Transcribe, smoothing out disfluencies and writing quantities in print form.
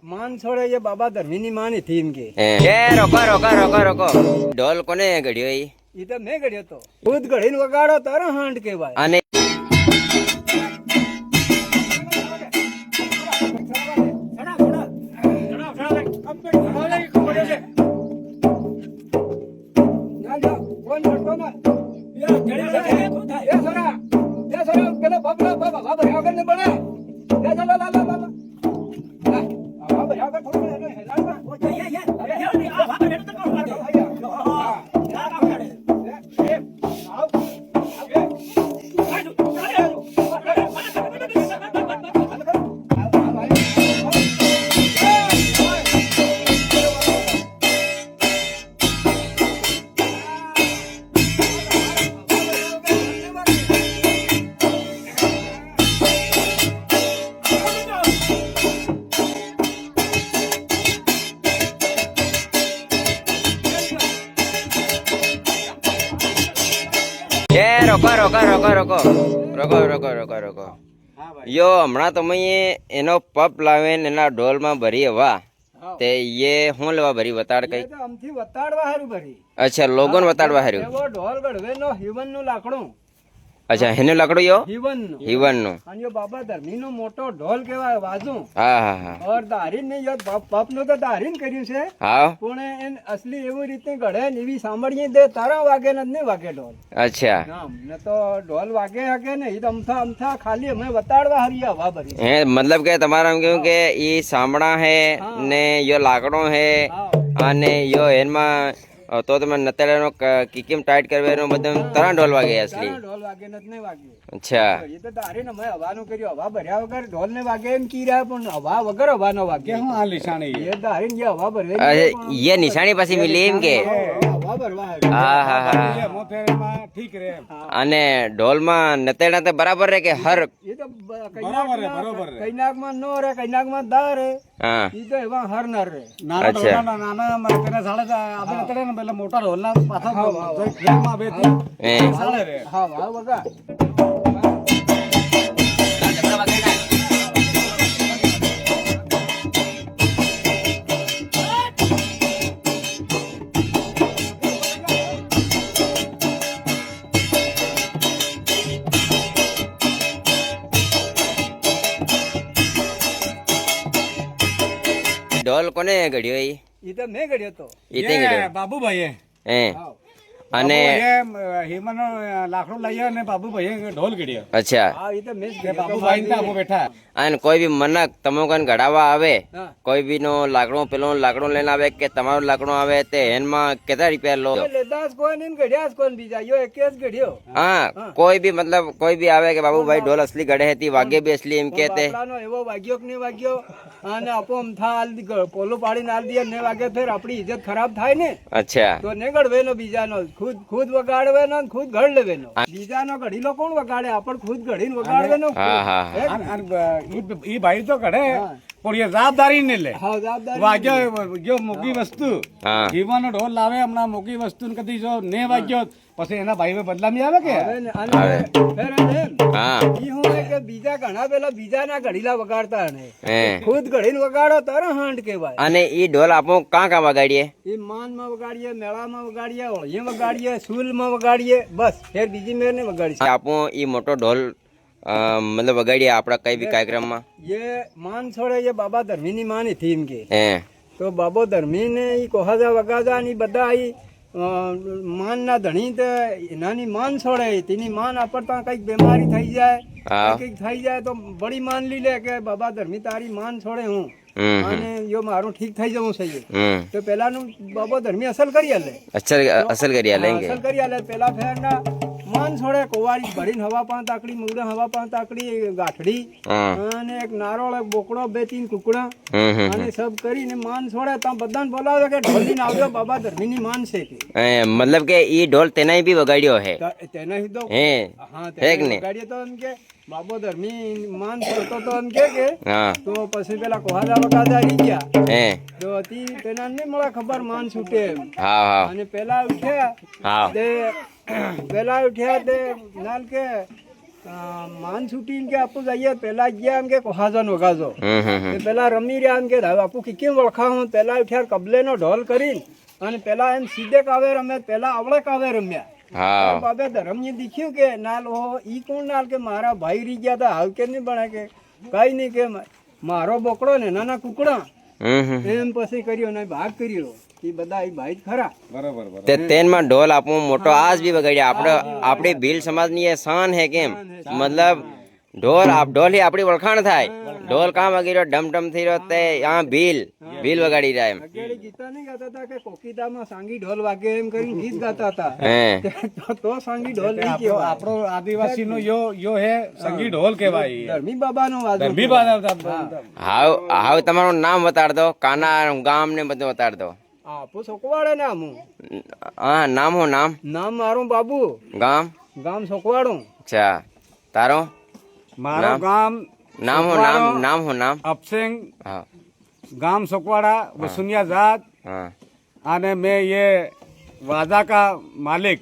માન છોડે ये बाबा धर्मी ની मानी थी इनके એ રોકો રોકો રોકો રોકો ઢોલ કોને ઘડ્યો ઈ? ये तो मैं घड़ियो तो खुद घड़ीन वगाड़ो तारा हांड के भाई અને રોકો રોકો રોકો રોકો રોકો રોકો રોકો રોકો યો હમણાં તમે એનો પપ લાવીને એના ઢોલમાં ભરી હવા તે ये હું લેવા ભરી વતાડ કઈ તો આમથી વતાડવા હારું ભરી અચ્છા લોગોન વતાડવા હાર્યું એવો ઢોલ ગઢવે નો હિવન નું લાકડું અચ્છા એનું લાકડું યો હિવન નું હિવન નું અને યો બાબા ધર્મી નો મોટો ઢોલ કેવાય વાજુ હા હા હા ઓર દારીન ને યો પપ નું તો દારીન કર્યું છે હા પણ એન અસલી એવી રીતે ગઢે ને એવી સાંભળીએ દે તારા વાગે ને નહીં વાગે ઢોલ અચ્છા નામ ને તો ઢોલ વાગે હકે ને એ તો અમથા અમથા ખાલી અમે વતાડવા હારી હવા ભરી હે મતલબ કે તમારે એમ કહ્યું કે ઈ સાંભળા હે ને યો લાકડો હે અને યો એનમાં તો તમે નતેડાનો કિકીમ ટાઈટ કરવાનો બધું તરા ઢોલ વાગે અસલી ઢોલ વાગે ને નહીં વાગે અચ્છા એ તો દારીન અમે હવાનું કર્યું હવા ભર્યા વગર ઢોલ ને વાગે એમ કી રહ્યા પણ હવા વગર હવા ન વાગે હું આ નિશાની એ દારીન જે હવા ભરવે ये निशानी पाછી मिली એમ કે હવા ભરવા હારી હા હા હા મોફેરમાં ઠીક રે અને ઢોલમાં નતેડા તો બરાબર રે કે હર એ તો બરોબર રે. કૈનાક માં નો રે કૈનાક માં દા રે હા એ તો એવા હર ન રે નાના અચ્છા. ઢોલના નાના તેના સાડે આપણે તડે ને પેલા મોટા ઢોલના પાછા ફ્લેગમાં બેથી એ સાડે રે હા વાહ વગા ઢોલ કોને ઘડ્યો ઈ? એ તો મેં ઘડ્યો તો ઈ તે ઘડ્યો બાબુભાઈ એ અને હિમનો લાકડો લઈ આવ્યો ને બાબુભાઈ ઢોલ ગીડ્યો અચ્છા હા એ તો મેં જ કે ઘડ્યો તો. બાબુભાઈ ને આપણે બેઠા અને કોઈ બી મનક તમે કઈ ઘડાવા આવે હા. કોઈ બી નો લાકડો પેલો લાકડો લઈને આવે કે તમારો લાકડો આવે તે એનમાં કેટલા રૂપિયા લો એ લેતા જ કોઈ નહીં ને ઘડ્યા જ કોઈ બીજા યો એક જ ઘડ્યો હા કોઈ બી મતલબ કોઈ બી આવે કે બાબુભાઈ ઢોલ અસલી ગઢે હતી વાગે બી અસલી એમ કે તે બાપલાનો એવો વાગ્યો કે નહીં વાગ્યો અને આપો અમથા હાલ પોલો પાડીને હાલ દે ને વાગે ફેર આપણી ઇજ્જત ખરાબ થાય ને અચ્છા તો ને ગળવેનો બીજાનો ખુદ વગાડવેનો ને ખુદ ઘડ લેવેનો બીજાનો ઘડીલો કોણ વગાડે આપણ ખુદ ઘડીને વગાડવેનો હા હા હે? ઈ ભાઈ તો કરે પણ એ જવાબદારી ને લે હા જવાબદારી વાગ્યો જો મોટી વસ્તુ હા હિમનો ઢોલ લાવે હમણાં મોટી વસ્તુ ને કદી જો ને વાગ્યો પછી એના ભાઈ બદલામી આવે કે હવે ને અને ફેર એને એમ હા ઈ હું હે કે બીજા ઘણા પેલા બીજાના ઘડીલા વગાડતા ને હે ખુદ ઘડીને વગાડો તારા હાંડ કેવાય અને ઈ ઢોલ આપો કાં કાં વગાડીએ એ માનમાં વગાડીએ મેળામાં વગાડીએ હોળીએ વગાડીએ સુલમાં વગાડીએ બસ ફેર બીજી મેર ને વગાડી આપો ઈ મોટો ઢોલ મતલબ વગાડીએ આપણા કઈ બી કાર્યક્રમમાં ये मान छोड़े ये बाबा धर्मी ની मानी थी इनके હે तो बाबो धर्मी ने ई कोहाजा वगाजा ની બધા ઈ માન ના ધણી તે નાની માન છોડે તેની માન આપતા કઈક બીમારી થઈ જાય હા. કઈક થઈ જાય તો બડી માન લી લે કે બાબા ધર્મી તારી માન છોડે હું હમ અને યો મારું ઠીક થઈ જવું છે હમ તો પેલાનું બાબો ધર્મી અસલ કરી આલે અસલ કરી લેંગે અસલ કરી આલે પેલા ફેરના માન છોડે કોવારી ભરીને હવા પાંચ તાકડી મુગડા હવા પાંચ તાકડી ગાંઠડી હા અને એક નારોળ એક બોકડો બે ત્રણ કુકડા હમ અને સબ કરીને માન છોડે તો બધાને બોલાવે કે ઢોલીને આવજો બાબા ધર્મીની માન છે કે મતલબ કે ઈ ઢોલ તેનાય બી વગાડ્યો હે તેને સીધો હે હા હે કે ને વગાડીએ તો એમ કે બાબો ધર્મી માન છોડતો તો એમ કે હા તો પછી પેલા કોહાદા વગાદા આવી ગયા હે તો હતી તેના નહીં મળે ખબર માન છૂટે એમ હા હા અને પેલા ઉઠ્યા હા તે પેલા ઉઠ્યા તે નાલ કે માન છૂટીને કે આપું જઈએ પેલા ગયા એમ કે કોહાજો વગાજો હમ પેલા રમી રહ્યા એમ કે હવે આપું કેમ ઓળખાવું પેલા ઉઠ્યા કબલેનો ઢોલ કરીને અને પેલા એમ સીધે કાવે રમે પેલા આવડે કાવે રમ્યા હા બાબે ધરમજી દીખ્યું કે નાલ ઓ ઈ કોણ નાલ કે મારા ભાઈ રહી ગયા હતા હાવ કે નહીં બને કે કઈ નહીં કે મારો બોકડો ને નાના કુકડા એમ પછી કર્યો ને ભાગ કર્યો એ બધા એ ભાઈ જ ખરા બરોબર બરોબર તે તેનમાં ઢોલ આપણો મોટો આજ બી વગાડ્યા આપણે આપણી ભીલ સમાજની એ શાન હે કેમ મતલબ ઢોલ આપણી ઓળખાણ થાય ઢોલ કામ વગેરે ડમ ડમ થઈ રહ્યો તે આ ભીલ વગાડી રહ્યા એમ અત્યારે ગીતા નહીં ગાતા હતા કે કોકીદામાં સાંગી ઢોલ વાગે એમ કરીને ગીત ગાતા હતા હે તો સાંગી ઢોલ નહીં કહેવાય આપણો આદિવાસી નો યો હે સંગી ઢોલ કહેવાય ધર્મી બાબાનો વાજો ધર્મી બાબા હાવ તમારું નામ બતાડ દો કાના ગામ ને બધું બતાડ દો આપું સોકવાડે નામ હું હા નામ હો નામ મારું બાબુ ગામ ગામ સોકવાડું અચ્છા તારો મારું ગામ નામ હો નામ હો નામ અપસિંગ હા ગામ सकवाड़ा वसुनिया जात हाँ અને મેં ये वादा का मालिक